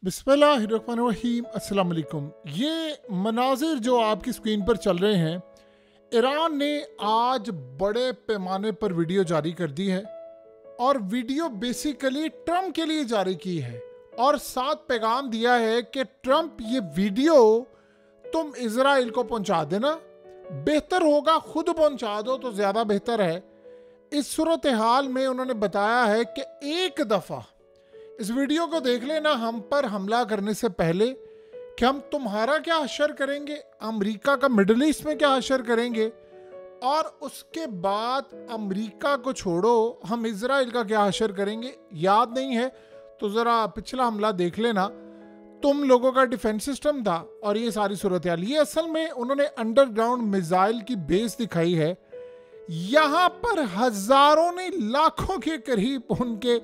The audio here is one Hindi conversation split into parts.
बिस्मिल्लाहिर्रहमानिर्रहीम अस्सलाम वालेकुम। ये मनाजिर जो आपकी स्क्रीन पर चल रहे हैं, ईरान ने आज बड़े पैमाने पर वीडियो जारी कर दी है और वीडियो बेसिकली ट्रम्प के लिए जारी की है और साथ पैगाम दिया है कि ट्रम्प ये वीडियो तुम इजराइल को पहुंचा देना, बेहतर होगा खुद पहुंचा दो तो ज़्यादा बेहतर है। इस सूरत हाल में उन्होंने बताया है कि एक दफ़ा इस वीडियो को देख लेना हम पर हमला करने से पहले कि हम तुम्हारा क्या हशर करेंगे, अमेरिका का मिडल ईस्ट में क्या हशर करेंगे, और उसके बाद अमेरिका को छोड़ो हम इजराइल का क्या हशर करेंगे। याद नहीं है तो ज़रा पिछला हमला देख लेना। तुम लोगों का डिफेंस सिस्टम था और ये सारी सूरत हाल। ये असल में उन्होंने अंडरग्राउंड मिसाइल की बेस दिखाई है। यहाँ पर हजारों ने लाखों के करीब उनके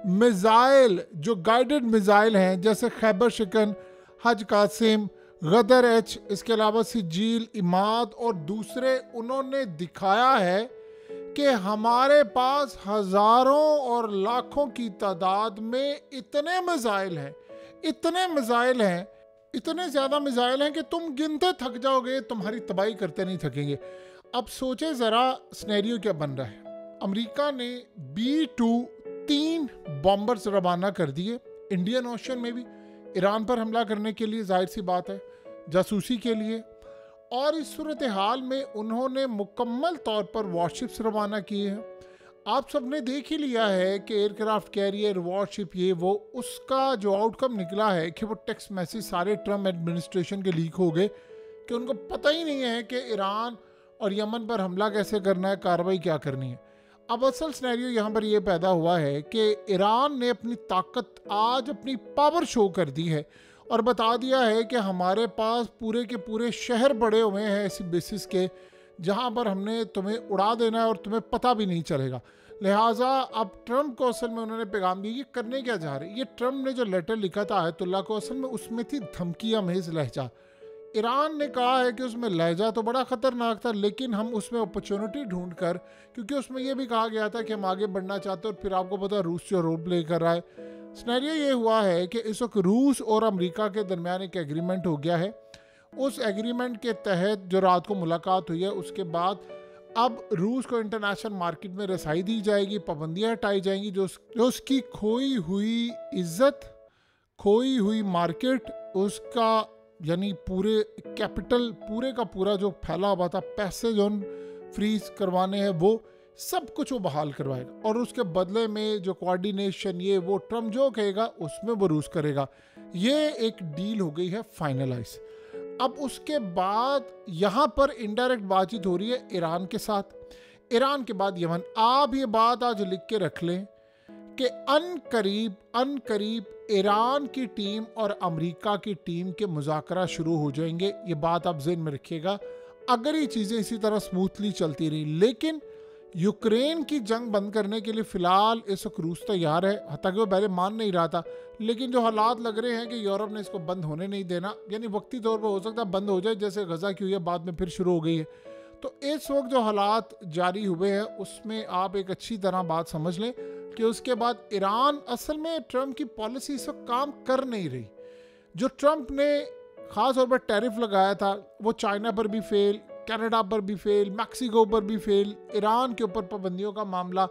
मिसाइल जो गाइडेड मिसाइल हैं, जैसे खैबर शिकन, हज कासिम, गदर एच, इसके अलावा सिजील, इमाद और दूसरे, उन्होंने दिखाया है कि हमारे पास हजारों और लाखों की तादाद में इतने मिसाइल हैं, इतने मिसाइल हैं, इतने ज़्यादा मिसाइल हैं कि तुम गिनते थक जाओगे, तुम्हारी तबाही करते नहीं थकेंगे। अब सोचे ज़रा सिनेरियो क्या बन रहा है। अमेरिका ने B-2 3 बॉम्बर्स रवाना कर दिए इंडियन ओशन में भी, ईरान पर हमला करने के लिए, जाहिर सी बात है जासूसी के लिए। और इस सूरत हाल में उन्होंने मुकम्मल तौर पर वॉरशिप्स रवाना किए हैं। आप सब ने देख ही लिया है कि एयरक्राफ्ट कैरियर, वॉरशिप, ये वो, उसका जो आउटकम निकला है कि वो टेक्स्ट मैसेज सारे ट्रम्प एडमिनिस्ट्रेशन के लीक हो गए कि उनको पता ही नहीं है कि ईरान और यमन पर हमला कैसे करना है, कार्रवाई क्या करनी है। अब असल सिनेरियो यहाँ पर ये पैदा हुआ है कि ईरान ने अपनी ताकत, आज अपनी पावर शो कर दी है और बता दिया है कि हमारे पास पूरे के पूरे शहर पड़े हुए हैं ऐसी बेसिस के जहाँ पर हमने तुम्हें उड़ा देना है और तुम्हें पता भी नहीं चलेगा। लिहाजा अब ट्रम्प को असल में उन्होंने पैगाम दिया, ये करने क्या जा रहे। ये ट्रम्प ने जो लेटर लिखा था आयतुल्लाह को, असल में उसमें थी धमकी अमेज लहजा। ईरान ने कहा है कि उसमें लहजा तो बड़ा ख़तरनाक था, लेकिन हम उसमें अपॉर्चुनिटी ढूंढ कर, क्योंकि उसमें यह भी कहा गया था कि हम आगे बढ़ना चाहते हैं, और फिर आपको पता रूस जो रोल प्ले कर रहा है। सिनेरियो ये हुआ है कि इस वक्त रूस और अमेरिका के दरमियान एक एग्रीमेंट हो गया है। उस एग्रीमेंट के तहत जो रात को मुलाकात हुई है, उसके बाद अब रूस को इंटरनेशनल मार्केट में रसाई दी जाएगी, पाबंदियाँ हटाई जाएंगी, जो उसकी खोई हुई इज्जत, खोई हुई मार्केट, उसका यानी पूरे कैपिटल, पूरे का पूरा जो फैला हुआ था, पैसे जो फ्रीज करवाने हैं, वो सब कुछ वो बहाल करवाएगा और उसके बदले में जो कोऑर्डिनेशन, ये वो ट्रम्प जो कहेगा उसमें वो रूस करेगा। ये एक डील हो गई है फाइनलाइज। अब उसके बाद यहाँ पर इनडायरेक्ट बातचीत हो रही है ईरान के साथ, ईरान के बाद यमन। आप ये बात आज लिख के रख लें कि अनकरीब ईरान की टीम और अमेरिका की टीम के मुज़ाकरा शुरू हो जाएंगे। ये बात आप ज़हन में रखिएगा अगर ये चीज़ें इसी तरह स्मूथली चलती रही। लेकिन यूक्रेन की जंग बंद करने के लिए फ़िलहाल इस वक्त रूस तैयार है, हालांकि वो पहले मान नहीं रहा था, लेकिन जो हालात लग रहे हैं कि यूरोप ने इसको बंद होने नहीं देना, यानी वक्ती तौर पर हो सकता है बंद हो जाए, जैसे गज़ा की हुई है, बाद में फिर शुरू हो गई है। तो इस वक्त जो हालात जारी हुए हैं उसमें आप एक अच्छी तरह बात समझ लें कि उसके बाद ईरान, असल में ट्रम्प की पॉलिसी इस वक्त काम कर नहीं रही। जो ट्रम्प ने ख़ास तौर पर टैरिफ लगाया था, वो चाइना पर भी फेल, कनाडा पर भी फेल, मैक्सिको पर भी फेल, ईरान के ऊपर पाबंदियों का मामला,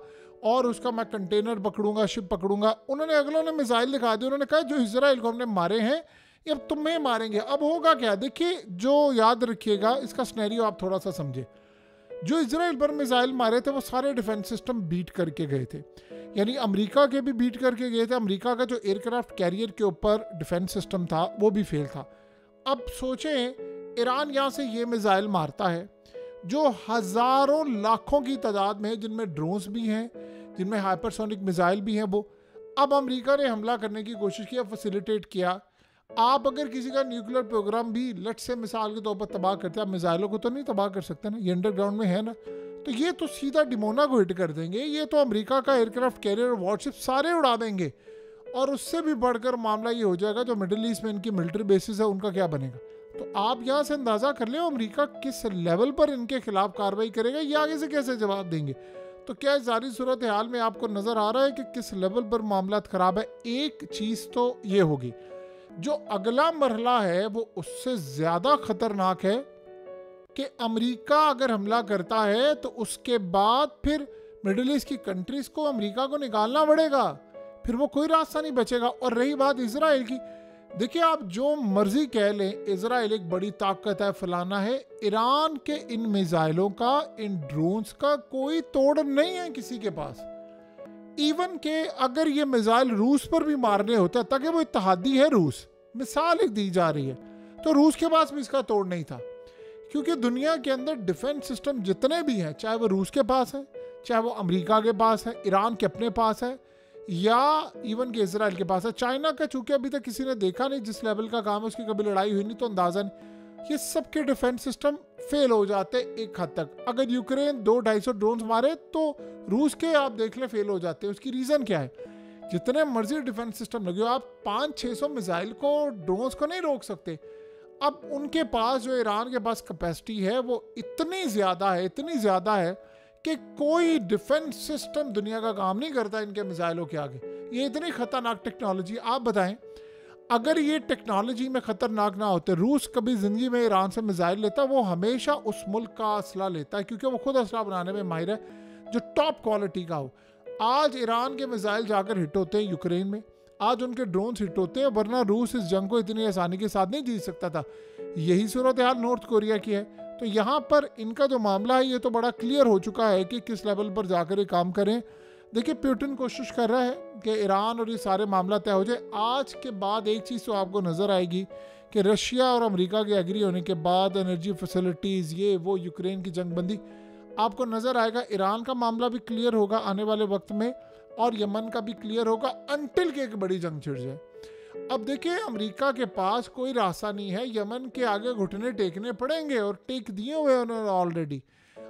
और उसका मैं कंटेनर पकड़ूंगा, शिप पकड़ूंगा। उन्होंने अगलों ने मिसाइल दिखा दी, उन्होंने कहा जो इजराइल को हमने मारे हैं ये अब तुम्हें मारेंगे। अब होगा क्या, देखिए, जो याद रखिएगा इसका सिनेरियो आप थोड़ा सा समझे। जो इजराइल पर मिसाइल मारे थे वो सारे डिफेंस सिस्टम बीट करके गए थे, यानी अमेरिका के भी बीट करके गए थे। अमेरिका का जो एयरक्राफ्ट कैरियर के ऊपर डिफेंस सिस्टम था वो भी फेल था। अब सोचें ईरान यहाँ से ये मिसाइल मारता है जो हज़ारों लाखों की तादाद में है, जिनमें ड्रोन्स भी हैं, जिनमें हाइपरसोनिक मिसाइल भी हैं। वो अब अमेरिका ने हमला करने की कोशिश किया, फैसिलिटेट किया। आप अगर किसी का न्यूक्लियर प्रोग्राम भी लट से मिसाल के तौर पर तबाह करते हैं, आप मिसाइलों को तो नहीं तबाह कर सकते ना, ये अंडरग्राउंड में है ना, तो ये तो सीधा डिमोना को हिट कर देंगे। ये तो अमेरिका का एयरक्राफ्ट कैरियर और वॉरशिप सारे उड़ा देंगे। और उससे भी बढ़कर मामला ये हो जाएगा, जो मिडिल ईस्ट में इनकी मिलिट्री बेसिस है उनका क्या बनेगा। तो आप यहाँ से अंदाज़ा कर ले अमेरिका किस लेवल पर इनके खिलाफ कार्रवाई करेगा, ये आगे से कैसे जवाब देंगे। तो क्या सारी सूरत हाल में आपको नज़र आ रहा है कि किस लेवल पर मामला ख़राब है। एक चीज़ तो ये होगी जो अगला मरहला है वो उससे ज़्यादा ख़तरनाक है कि अमेरिका अगर हमला करता है तो उसके बाद फिर मिडिल ईस्ट की कंट्रीज़ को अमेरिका को निकालना पड़ेगा, फिर वो कोई रास्ता नहीं बचेगा। और रही बात इजराइल की, देखिए आप जो मर्जी कह लें, इजराइल एक बड़ी ताकत है, फलाना है, ईरान के इन मिसाइलों का, इन ड्रोन्स का कोई तोड़ नहीं है किसी के पास। इवन के अगर ये मिसाइल रूस पर भी मारने होते हैं, ताकि वो इत्तेहादी है रूस, मिसाल एक दी जा रही है, तो रूस के पास भी इसका तोड़ नहीं था। क्योंकि दुनिया के अंदर डिफेंस सिस्टम जितने भी हैं, चाहे वो रूस के पास है, चाहे वो अमेरिका के पास है, ईरान के अपने पास है, या इवन के इजराइल के पास है। चाइना का चूंकि अभी तक किसी ने देखा नहीं, जिस लेवल का काम है उसकी कभी लड़ाई हुई नहीं, तो अंदाजा नहीं। ये सबके डिफेंस सिस्टम फेल हो जाते एक हद तक। अगर यूक्रेन 200-250 ड्रोन्स मारे तो रूस के आप देख लें फेल हो जाते हैं। उसकी रीज़न क्या है? जितने मर्जी डिफेंस सिस्टम लगे हो, आप 500-600 मिसाइल को, ड्रोन्स को नहीं रोक सकते। अब उनके पास, जो ईरान के पास कैपेसिटी है वो इतनी ज़्यादा है कि कोई डिफेंस सिस्टम दुनिया का काम नहीं करता इनके मिसाइलों के आगे। ये इतनी खतरनाक टेक्नोलॉजी, आप बताएं अगर ये टेक्नोलॉजी में खतरनाक ना होते, रूस कभी जिंदगी में ईरान से मिसाइल लेता, वो हमेशा उस मुल्क का असला लेता है, क्योंकि वो खुद असला बनाने में माहिर है, जो टॉप क्वालिटी का हो। आज ईरान के मिसाइल जाकर हिट होते हैं यूक्रेन में, आज उनके ड्रोन्स हिट होते हैं, वरना रूस इस जंग को इतनी आसानी के साथ नहीं जीत सकता था। यही सूरत हाल नॉर्थ कोरिया की है। तो यहाँ पर इनका जो मामला है ये तो बड़ा क्लियर हो चुका है कि किस लेवल पर जाकर ये काम करें। देखिए पुतिन कोशिश कर रहा है कि ईरान और ये सारे मामला तय हो जाए। आज के बाद एक चीज़ तो आपको नज़र आएगी कि रशिया और अमेरिका के एग्री होने के बाद एनर्जी फैसिलिटीज़, ये वो, यूक्रेन की जंगबंदी, आपको नज़र आएगा ईरान का मामला भी क्लियर होगा आने वाले वक्त में, और यमन का भी क्लियर होगा, अनटिल के एक बड़ी जंग छिड़ जाए। अब देखिए अमेरिका के पास कोई रास्ता नहीं है, यमन के आगे घुटने टेकने पड़ेंगे, और टेक दिए हुए हैं उन्होंने ऑलरेडी।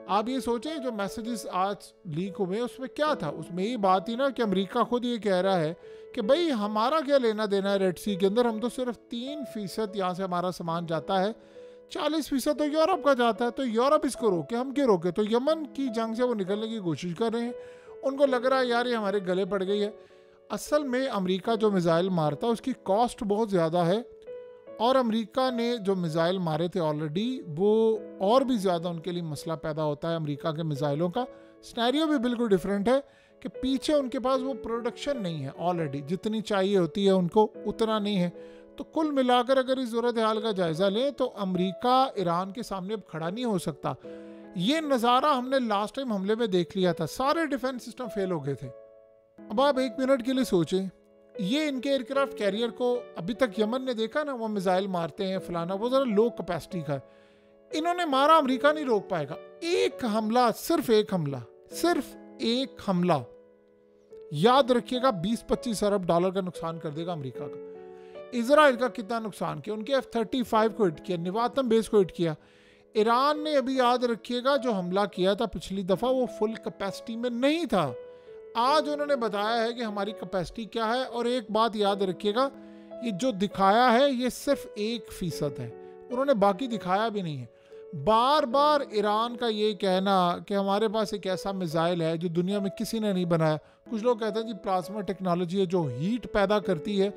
आप ये सोचें जो मैसेजेस आज लीक हुए उसमें क्या था? उसमें ये बात थी ना कि अमेरिका खुद ये कह रहा है कि भाई हमारा क्या लेना देना है रेड सी के अंदर, हम तो सिर्फ 3% यहाँ से हमारा सामान जाता है, 40% तो यूरोप का जाता है, तो यूरोप इसको रोके, हम क्यों रोके? तो यमन की जंग से वो निकलने की कोशिश कर रहे हैं। उनको लग रहा है यार ये हमारे गले पड़ गई है। असल में अमेरिका जो मिसाइल मारता है उसकी कॉस्ट बहुत ज़्यादा है, और अमेरिका ने जो मिसाइल मारे थे ऑलरेडी, वो और भी ज़्यादा उनके लिए मसला पैदा होता है। अमेरिका के मिसाइलों का सिनेरियो भी बिल्कुल डिफरेंट है कि पीछे उनके पास वो प्रोडक्शन नहीं है, ऑलरेडी जितनी चाहिए होती है उनको उतना नहीं है। तो कुल मिलाकर अगर इस सूरत हाल का जायज़ा लें तो अमेरिका ईरान के सामने अब खड़ा नहीं हो सकता। ये नज़ारा हमने लास्ट टाइम हमले में देख लिया था, सारे डिफेंस सिस्टम फेल हो गए थे। अब आप एक मिनट के लिए सोचें, ये इनके एयरक्राफ्ट कैरियर को अभी तक यमन ने देखा ना, वो मिसाइल मारते हैं फलाना, वो ज़रा लो कैपेसिटी का है, इन्होंने मारा, अमेरिका नहीं रोक पाएगा। एक हमला, सिर्फ एक हमला याद रखिएगा 20-25 अरब डॉलर का नुकसान कर देगा अमेरिका का। इजराइल का कितना नुकसान किया, उनके F-35 को हिट किया, निवातम बेस को हिट किया। ईरान ने अभी याद रखिएगा जो हमला किया था पिछली दफ़ा वो फुल कैपेसिटी में नहीं था। आज उन्होंने बताया है कि हमारी कैपेसिटी क्या है, और एक बात याद रखिएगा, ये जो दिखाया है ये सिर्फ 1% है, उन्होंने बाकी दिखाया भी नहीं है। बार बार ईरान का ये कहना कि हमारे पास एक ऐसा मिसाइल है जो दुनिया में किसी ने नहीं बनाया। कुछ लोग कहते हैं जी प्लाज्मा टेक्नोलॉजी है जो हीट पैदा करती है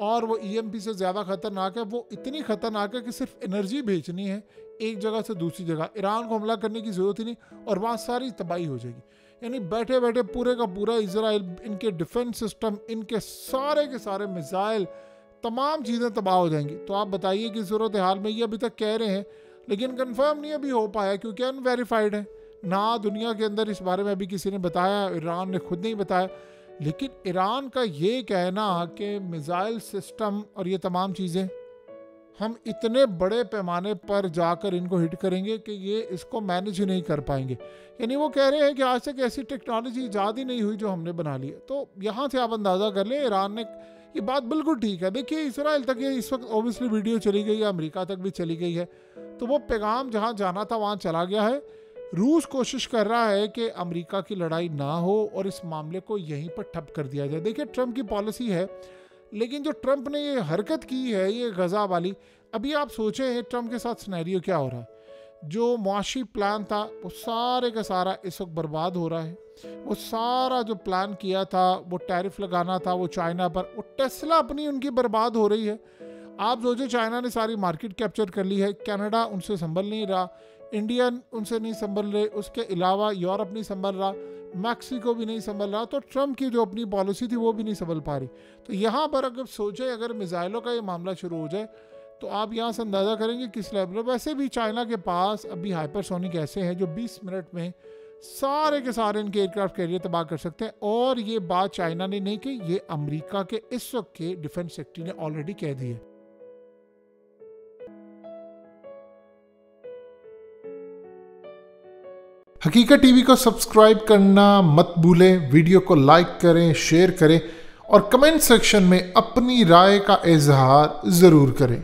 और वो EMP से ज़्यादा खतरनाक है। वो इतनी खतरनाक है कि सिर्फ एनर्जी भेजनी है एक जगह से दूसरी जगह, ईरान को हमला करने की ज़रूरत ही नहीं, और वहाँ सारी तबाही हो जाएगी। यानी बैठे बैठे पूरे का पूरा इजराइल, इनके डिफेंस सिस्टम, इनके सारे के सारे मिसाइल, तमाम चीज़ें तबाह हो जाएंगी। तो आप बताइए कि सूरत हाल में ये अभी तक कह रहे हैं, लेकिन कंफर्म नहीं अभी हो पाया क्योंकि अनवेरीफाइड है ना, दुनिया के अंदर इस बारे में अभी किसी ने बताया, ईरान ने खुद नहीं बताया। लेकिन ईरान का ये कहना कि मिसाइल सिस्टम और ये तमाम चीज़ें हम इतने बड़े पैमाने पर जाकर इनको हिट करेंगे कि ये इसको मैनेज ही नहीं कर पाएंगे, यानी वो कह रहे हैं कि आज तक ऐसी टेक्नोलॉजी ईजाद ही नहीं हुई जो हमने बना ली है। तो यहाँ से आप अंदाज़ा कर लें ईरान ने, ये बात बिल्कुल ठीक है। देखिए इसराइल तक ये इस वक्त ऑब्वियसली वीडियो चली गई है, अमेरिका तक भी चली गई है, तो वो पैगाम जहाँ जाना था वहाँ चला गया है। रूस कोशिश कर रहा है कि अमेरिका की लड़ाई ना हो और इस मामले को यहीं पर ठप कर दिया जाए। देखिए ट्रंप की पॉलिसी है, लेकिन जो ट्रंप ने ये हरकत की है ये गज़ा वाली, अभी आप सोचें ट्रंप के साथ सिनेरियो क्या हो रहा है। जो मुआशी प्लान था वो सारे का सारा इस वक्त बर्बाद हो रहा है। वो सारा जो प्लान किया था, वो टैरिफ लगाना था वो चाइना पर, वो टेस्ला अपनी उनकी बर्बाद हो रही है। आप सोचो चाइना ने सारी मार्केट कैप्चर कर ली है, कनाडा उनसे संभल नहीं रहा, इंडिया उनसे नहीं संभल रहे, उसके अलावा यूरोप नहीं संभल रहा, मैक्सिको भी नहीं संभल रहा, तो ट्रम्प की जो अपनी पॉलिसी थी वो भी नहीं संभल पा रही। तो यहाँ पर अगर सोचे अगर मिसाइलों का ये मामला शुरू हो जाए तो आप यहाँ से अंदाज़ा करेंगे किस लेवल पर। वैसे भी चाइना के पास अभी हाइपरसोनिक ऐसे हैं जो 20 मिनट में सारे के सारे इनके एयरक्राफ्ट कैरियर तबाह कर सकते हैं। और ये बात चाइना ने नहीं की, ये अमेरिका के इस वक्त के डिफेंस सेक्रेटरी ने ऑलरेडी कह दी है। हकीकत टीवी को सब्सक्राइब करना मत भूलें, वीडियो को लाइक करें, शेयर करें और कमेंट सेक्शन में अपनी राय का इजहार ज़रूर करें।